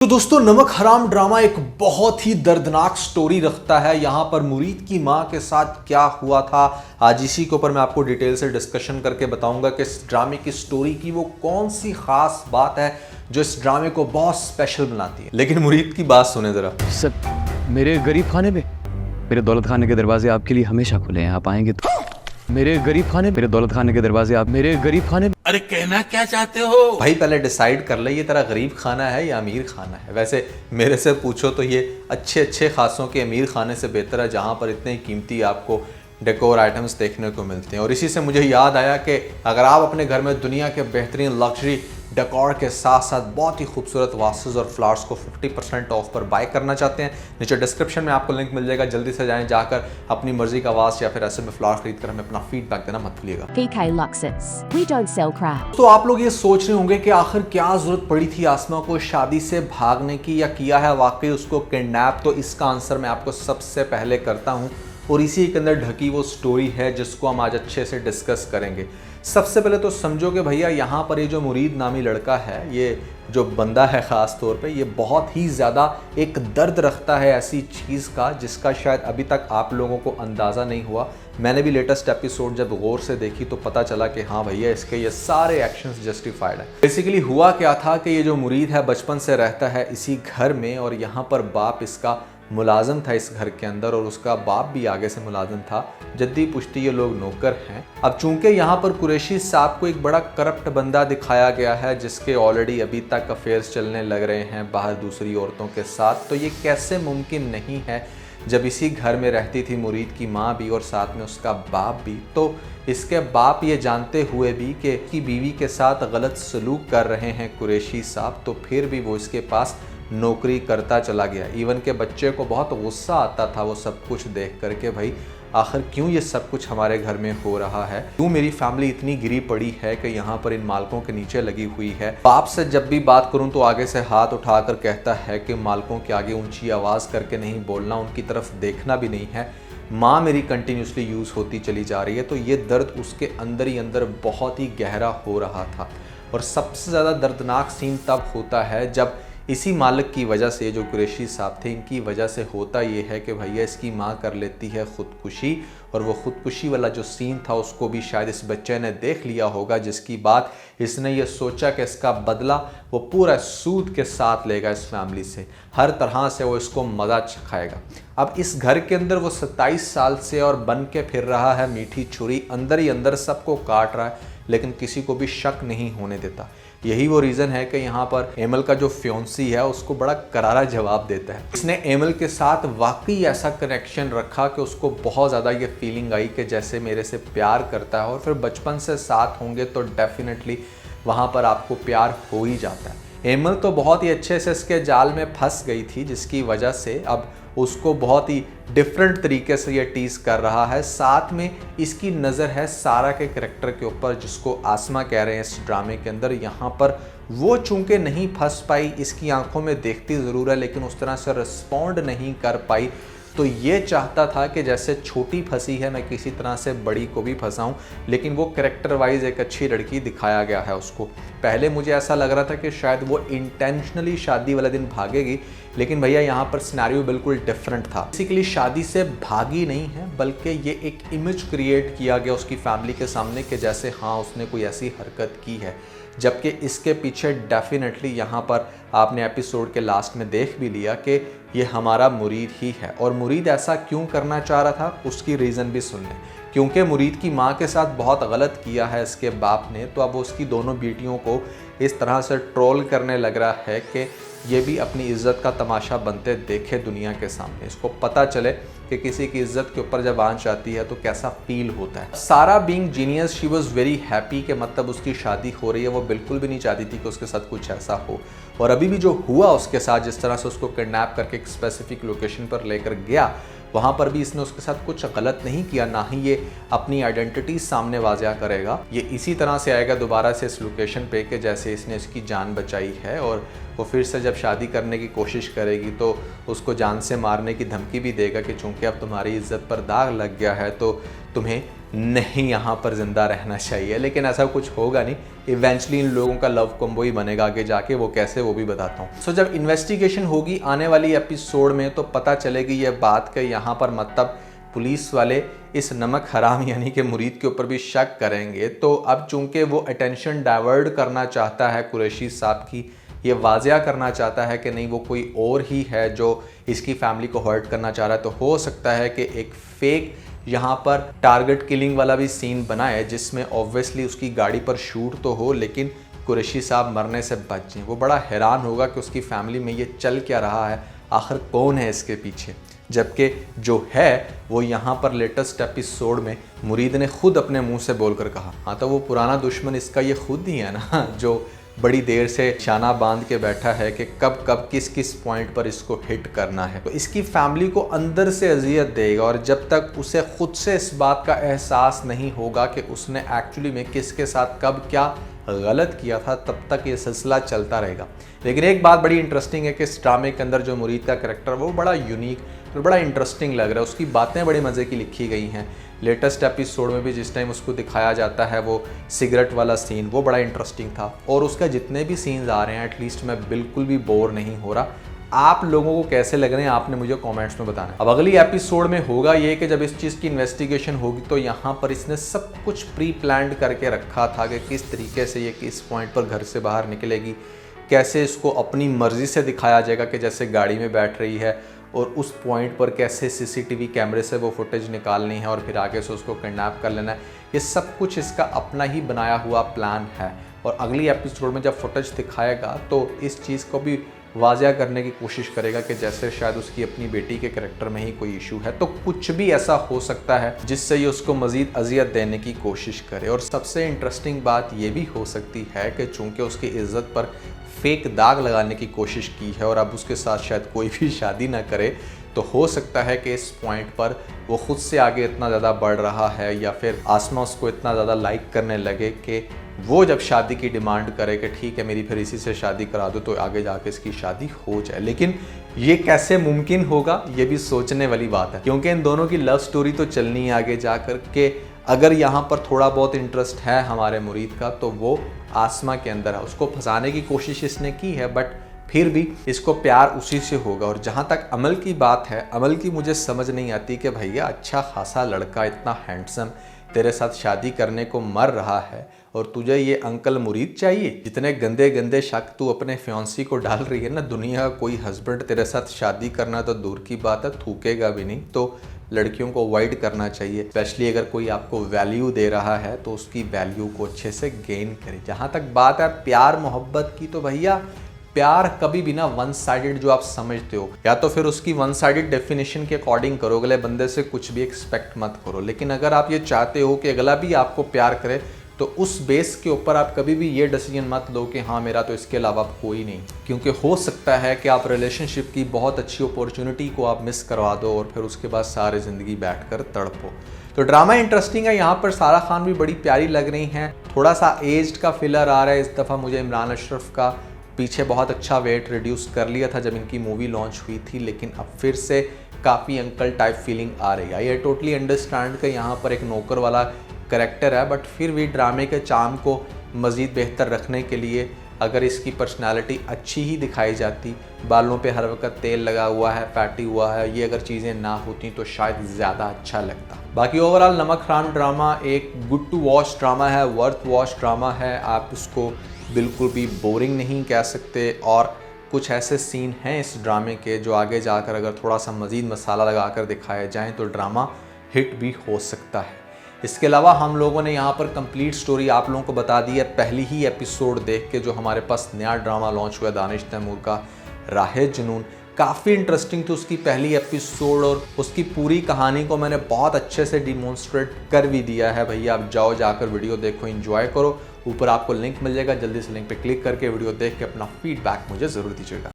तो दोस्तों, नमक हराम ड्रामा एक बहुत ही दर्दनाक स्टोरी रखता है। यहाँ पर मुरीद की माँ के साथ क्या हुआ था, आज इसी के ऊपर मैं आपको डिटेल से डिस्कशन करके बताऊंगा कि इस ड्रामे की स्टोरी की वो कौन सी खास बात है जो इस ड्रामे को बहुत स्पेशल बनाती है। लेकिन मुरीद की बात सुने जरा। सर, मेरे गरीब खाने में मेरे दौलत खाने के दरवाजे आपके लिए हमेशा खुले हैं, आप आएंगे तो। मेरे दौलत खाने के दरवाजे आप मेरे गरीब खाने। अरे कहना क्या चाहते हो भाई, पहले डिसाइड कर ले ये तेरा गरीब खाना है या अमीर खाना है। वैसे मेरे से पूछो तो ये अच्छे अच्छे खासों के अमीर खाने से बेहतर है, जहाँ पर इतने कीमती आपको डेकोर आइटम्स देखने को मिलते हैं। और इसी से मुझे याद आया कि अगर आप अपने घर में दुनिया के बेहतरीन लग्जरी डेकोर के साथ साथ बहुत ही खूबसूरत वासेस और फ्लावर्स को 50% ऑफ पर बाय करना चाहते हैं, नीचे डिस्क्रिप्शन में आपको लिंक मिल जाएगा। जल्दी से जाएं, जाकर अपनी मर्जी का वास या फिर ऐसे में फ्लावर खरीद कर हमें अपना फीडबैक देना मत भूलिएगा। PK Luxus. We don't sell crap. तो आप लोग ये सोच रहे होंगे कि आखिर क्या जरूरत पड़ी थी आसमा को शादी से भागने की, या किया है वाकई उसको किडनैप। तो इसका आंसर मैं आपको सबसे पहले करता हूँ और इसी के अंदर ढकी वो स्टोरी है जिसको हम आज अच्छे से डिस्कस करेंगे। सबसे पहले तो समझो कि भैया यहाँ पर ये जो मुरीद नामी लड़का है, ये जो बंदा है ख़ास तौर पे, ये बहुत ही ज़्यादा एक दर्द रखता है ऐसी चीज़ का जिसका शायद अभी तक आप लोगों को अंदाज़ा नहीं हुआ। मैंने भी लेटेस्ट एपिसोड जब गौर से देखी तो पता चला कि हाँ भैया, इसके ये सारे एक्शंस जस्टिफाइड है। बेसिकली हुआ क्या था कि ये जो मुरीद है बचपन से रहता है इसी घर में, और यहाँ पर बाप इसका मुलाजम था इस घर के अंदर, और उसका बाप भी आगे से मुलाजम था। जद्दी पुश्ती ये लोग नौकर हैं। अब चूंकि यहाँ पर कुरैशी साहब को एक बड़ा करप्ट बंदा दिखाया गया है जिसके ऑलरेडी अभी तक अफेयर्स चलने लग रहे हैं बाहर दूसरी औरतों के साथ, तो ये कैसे मुमकिन नहीं है जब इसी घर में रहती थी मुरीद की माँ भी और साथ में उसका बाप भी। तो इसके बाप ये जानते हुए भी कि इसकी बीवी के साथ गलत सलूक कर रहे हैं कुरैशी साहब, तो फिर भी वो इसके पास नौकरी करता चला गया। इवन के बच्चे को बहुत गुस्सा आता था वो सब कुछ देख करके, भाई आखिर क्यों ये सब कुछ हमारे घर में हो रहा है, क्यों मेरी फैमिली इतनी गिरी पड़ी है कि यहाँ पर इन मालकों के नीचे लगी हुई है। बाप से जब भी बात करूँ तो आगे से हाथ उठाकर कहता है कि मालकों के आगे ऊंची आवाज़ करके नहीं बोलना, उनकी तरफ देखना भी नहीं है। माँ मेरी कंटिन्यूसली यूज़ होती चली जा रही है। तो ये दर्द उसके अंदर ही अंदर बहुत ही गहरा हो रहा था। और सबसे ज़्यादा दर्दनाक सीन तब होता है जब इसी मालिक की वजह से, जो कुरैशी साहब थे इनकी वजह से होता ये है कि भैया इसकी माँ कर लेती है ख़ुदकुशी, और वो ख़ुदकुशी वाला जो सीन था उसको भी शायद इस बच्चे ने देख लिया होगा, जिसकी बात इसने ये सोचा कि इसका बदला वो पूरा सूद के साथ लेगा इस फैमिली से, हर तरह से वो इसको मज़ा चखाएगा। अब इस घर के अंदर वो 27 साल से और बन के फिर रहा है मीठी छुरी, अंदर ही अंदर सबको काट रहा है, लेकिन किसी को भी शक नहीं होने देता। यही वो रीज़न है कि यहाँ पर एमल का जो फ्योंसी है उसको बड़ा करारा जवाब देता है। इसने एमल के साथ वाकई ऐसा कनेक्शन रखा कि उसको बहुत ज़्यादा ये फीलिंग आई कि जैसे मेरे से प्यार करता है, और फिर बचपन से साथ होंगे तो डेफिनेटली वहाँ पर आपको प्यार हो ही जाता है। एमल तो बहुत ही अच्छे से इसके जाल में फंस गई थी, जिसकी वजह से अब उसको बहुत ही डिफरेंट तरीके से ये टीज कर रहा है। साथ में इसकी नज़र है सारा के करैक्टर के ऊपर, जिसको आसमा कह रहे हैं इस ड्रामे के अंदर। यहाँ पर वो चूंकि नहीं फंस पाई, इसकी आंखों में देखती ज़रूर है लेकिन उस तरह से रिस्पॉन्ड नहीं कर पाई। तो ये चाहता था कि जैसे छोटी फंसी है मैं किसी तरह से बड़ी को भी फंसाऊं, लेकिन वो कैरेक्टर वाइज एक अच्छी लड़की दिखाया गया है उसको। पहले मुझे ऐसा लग रहा था कि शायद वो इंटेंशनली शादी वाले दिन भागेगी, लेकिन भैया यहाँ पर सिनेरियो बिल्कुल डिफरेंट था। बेसिकली शादी से भागी नहीं है, बल्कि ये एक इमेज क्रिएट किया गया उसकी फैमिली के सामने कि जैसे हाँ उसने कोई ऐसी हरकत की है, जबकि इसके पीछे डेफिनेटली यहाँ पर आपने एपिसोड के लास्ट में देख भी लिया कि ये हमारा मुरीद ही है। और मुरीद ऐसा क्यों करना चाह रहा था उसकी रीज़न भी सुन लें। क्योंकि मुरीद की माँ के साथ बहुत गलत किया है इसके बाप ने, तो अब उसकी दोनों बेटियों को इस तरह से ट्रोल करने लग रहा है कि ये भी अपनी इज़्ज़त का तमाशा बनते देखे दुनिया के सामने। इसको पता चले कि किसी की इज़्ज़त के ऊपर जब आंच आती है तो कैसा फील होता है। सारा being genius, she was very happy कि मतलब उसकी शादी हो रही है। वो बिल्कुल भी नहीं चाहती थी कि उसके साथ कुछ ऐसा हो। और अभी भी जो हुआ उसके साथ, जिस तरह से उसको किडनैप करके एक स्पेसिफिक लोकेशन पर लेकर गया, वहाँ पर भी इसने उसके साथ कुछ गलत नहीं किया, ना ही ये अपनी आइडेंटिटी सामने वाज़िया करेगा। ये इसी तरह से आएगा दोबारा से इस लोकेशन पे कि जैसे इसने इसकी जान बचाई है, और वो फिर से जब शादी करने की कोशिश करेगी तो उसको जान से मारने की धमकी भी देगा कि चूंकि अब तुम्हारी इज्जत पर दाग लग गया है तो तुम्हें नहीं यहाँ पर ज़िंदा रहना चाहिए, लेकिन ऐसा कुछ होगा नहीं। इवेंचुअली इन लोगों का लव कॉम्बो ही बनेगा आगे जाके, वो कैसे वो भी बताता हूँ। सो जब इन्वेस्टिगेशन होगी आने वाली एपिसोड में तो पता चलेगी ये बात कि यहाँ पर मतलब पुलिस वाले इस नमक हराम यानी कि मुरीद के ऊपर भी शक करेंगे। तो अब चूंकि वो अटेंशन डाइवर्ट करना चाहता है कुरैशी साहब की, ये वाजिया करना चाहता है कि नहीं वो कोई और ही है जो इसकी फैमिली को हर्ट करना चाह रहा है, तो हो सकता है कि एक फेक यहाँ पर टारगेट किलिंग वाला भी सीन बनाए जिसमें ऑब्वियसली उसकी गाड़ी पर शूट तो हो लेकिन कुरैशी साहब मरने से बच जाएं। वो बड़ा हैरान होगा कि उसकी फैमिली में ये चल क्या रहा है, आखिर कौन है इसके पीछे। जबकि जो है वो यहाँ पर लेटेस्ट एपिसोड में मुरीद ने खुद अपने मुंह से बोलकर कहा, हाँ तो वो पुराना दुश्मन इसका ये खुद ही है ना, जो बड़ी देर से शाना बांध के बैठा है कि कब कब किस किस पॉइंट पर इसको हिट करना है। तो इसकी फैमिली को अंदर से अजियत देगा और जब तक उसे खुद से इस बात का एहसास नहीं होगा कि उसने एक्चुअली में किसके साथ कब क्या गलत किया था, तब तक ये सिलसिला चलता रहेगा। लेकिन एक बात बड़ी इंटरेस्टिंग है कि इस ड्रामे के अंदर जो मुरीद का कैरेक्टर वो बड़ा यूनिक और बड़ा इंटरेस्टिंग लग रहा है। उसकी बातें बड़ी मज़े की लिखी गई हैं। लेटेस्ट एपिसोड में भी जिस टाइम उसको दिखाया जाता है वो सिगरेट वाला सीन, वो बड़ा इंटरेस्टिंग था। और उसका जितने भी सीन्स आ रहे हैं एटलीस्ट मैं बिल्कुल भी बोर नहीं हो रहा। आप लोगों को कैसे लग रहे हैं आपने मुझे कमेंट्स में बताना है। अब अगली एपिसोड में होगा ये कि जब इस चीज़ की इन्वेस्टिगेशन होगी तो यहाँ पर इसने सब कुछ प्री प्लान्ड करके रखा था कि किस तरीके से ये किस पॉइंट पर घर से बाहर निकलेगी, कैसे इसको अपनी मर्जी से दिखाया जाएगा कि जैसे गाड़ी में बैठ रही है और उस पॉइंट पर कैसे सीसीटीवी कैमरे से वो फुटेज निकालनी है और फिर आगे से उसको किडनैप कर लेना है। ये सब कुछ इसका अपना ही बनाया हुआ प्लान है। और अगली एपिसोड में जब फुटेज दिखाएगा तो इस चीज़ को भी वाजिया करने की कोशिश करेगा कि जैसे शायद उसकी अपनी बेटी के करैक्टर में ही कोई इशू है, तो कुछ भी ऐसा हो सकता है जिससे ये उसको मज़ीद अजियत देने की कोशिश करे। और सबसे इंटरेस्टिंग बात ये भी हो सकती है कि चूँकि उसकी इज़्ज़त पर फेक दाग लगाने की कोशिश की है और अब उसके साथ शायद कोई भी शादी ना करे, तो हो सकता है कि इस पॉइंट पर वो खुद से आगे इतना ज़्यादा बढ़ रहा है या फिर आसमा उसको इतना ज़्यादा लाइक करने लगे कि वो जब शादी की डिमांड करे कि ठीक है मेरी फिर इसी से शादी करा दो, तो आगे जाके इसकी शादी हो जाए। लेकिन ये कैसे मुमकिन होगा ये भी सोचने वाली बात है, क्योंकि इन दोनों की लव स्टोरी तो चलनी है आगे जाकर के। अगर यहाँ पर थोड़ा बहुत इंटरेस्ट है हमारे मुरीद का तो वो आसमा के अंदर है। उसको फंसाने की कोशिश इसने की है बट फिर भी इसको प्यार उसी से होगा। और जहाँ तक अमल की बात है, अमल की मुझे समझ नहीं आती कि भैया अच्छा खासा लड़का इतना हैंडसम तेरे साथ शादी करने को मर रहा है और तुझे ये अंकल मुरीद चाहिए। जितने गंदे गंदे शक तू अपने फियांसी को डाल रही है ना, दुनिया का कोई हस्बैंड तेरे साथ शादी करना तो दूर की बात है, थूकेगा भी नहीं। तो लड़कियों को अवॉइड करना चाहिए, स्पेशली अगर कोई आपको वैल्यू दे रहा है तो उसकी वैल्यू को अच्छे से गेन करें। जहाँ तक बात है प्यार मोहब्बत की, तो भैया प्यार कभी भी ना वन साइडेड जो आप समझते हो, या तो फिर उसकी वन साइडेड डेफिनेशन के अकॉर्डिंग करो, अगले बंदे से कुछ भी एक्सपेक्ट मत करो। लेकिन अगर आप ये चाहते हो कि अगला भी आपको प्यार करे तो उस बेस के ऊपर आप कभी भी ये डिसीजन मत लो कि हाँ मेरा तो इसके अलावा कोई नहीं, क्योंकि हो सकता है कि आप रिलेशनशिप की बहुत अच्छी अपॉर्चुनिटी को आप मिस करवा दो और फिर उसके बाद सारी ज़िंदगी बैठकर तड़पो। तो ड्रामा इंटरेस्टिंग है। यहाँ पर सारा खान भी बड़ी प्यारी लग रही हैं। थोड़ा सा एज्ड का फिलर आ रहा है इस दफ़ा मुझे इमरान अशरफ का। पीछे बहुत अच्छा वेट रिड्यूस कर लिया था जब इनकी मूवी लॉन्च हुई थी, लेकिन अब फिर से काफ़ी अंकल टाइप फीलिंग आ रही है। आई टोटली अंडरस्टैंड कि यहाँ पर एक नौकर वाला करैक्टर है, बट फिर भी ड्रामे के चार्म को मज़ीद बेहतर रखने के लिए अगर इसकी पर्सनालिटी अच्छी ही दिखाई जाती, बालों पे हर वक्त तेल लगा हुआ है, फैटी हुआ है, ये अगर चीज़ें ना होती तो शायद ज़्यादा अच्छा लगता। बाकी ओवरऑल नमक हराम ड्रामा एक गुड टू वॉच ड्रामा है, वर्थ वॉच ड्रामा है। आप उसको बिल्कुल भी बोरिंग नहीं कह सकते और कुछ ऐसे सीन हैं इस ड्रामे के जो आगे जाकर अगर थोड़ा सा मज़ीद मसाला लगाकर दिखाए जाएँ तो ड्रामा हिट भी हो सकता है। इसके अलावा हम लोगों ने यहाँ पर कंप्लीट स्टोरी आप लोगों को बता दी है पहली ही एपिसोड देख के। जो हमारे पास नया ड्रामा लॉन्च हुआ दानिश तैमूर का राहे जुनून, काफ़ी इंटरेस्टिंग थी उसकी पहली एपिसोड और उसकी पूरी कहानी को मैंने बहुत अच्छे से डिमॉन्स्ट्रेट कर भी दिया है। भैया आप जाओ जाकर वीडियो देखो, एंजॉय करो। ऊपर आपको लिंक मिल जाएगा, जल्दी से लिंक पे क्लिक करके वीडियो देख के अपना फीडबैक मुझे ज़रूर दीजिएगा।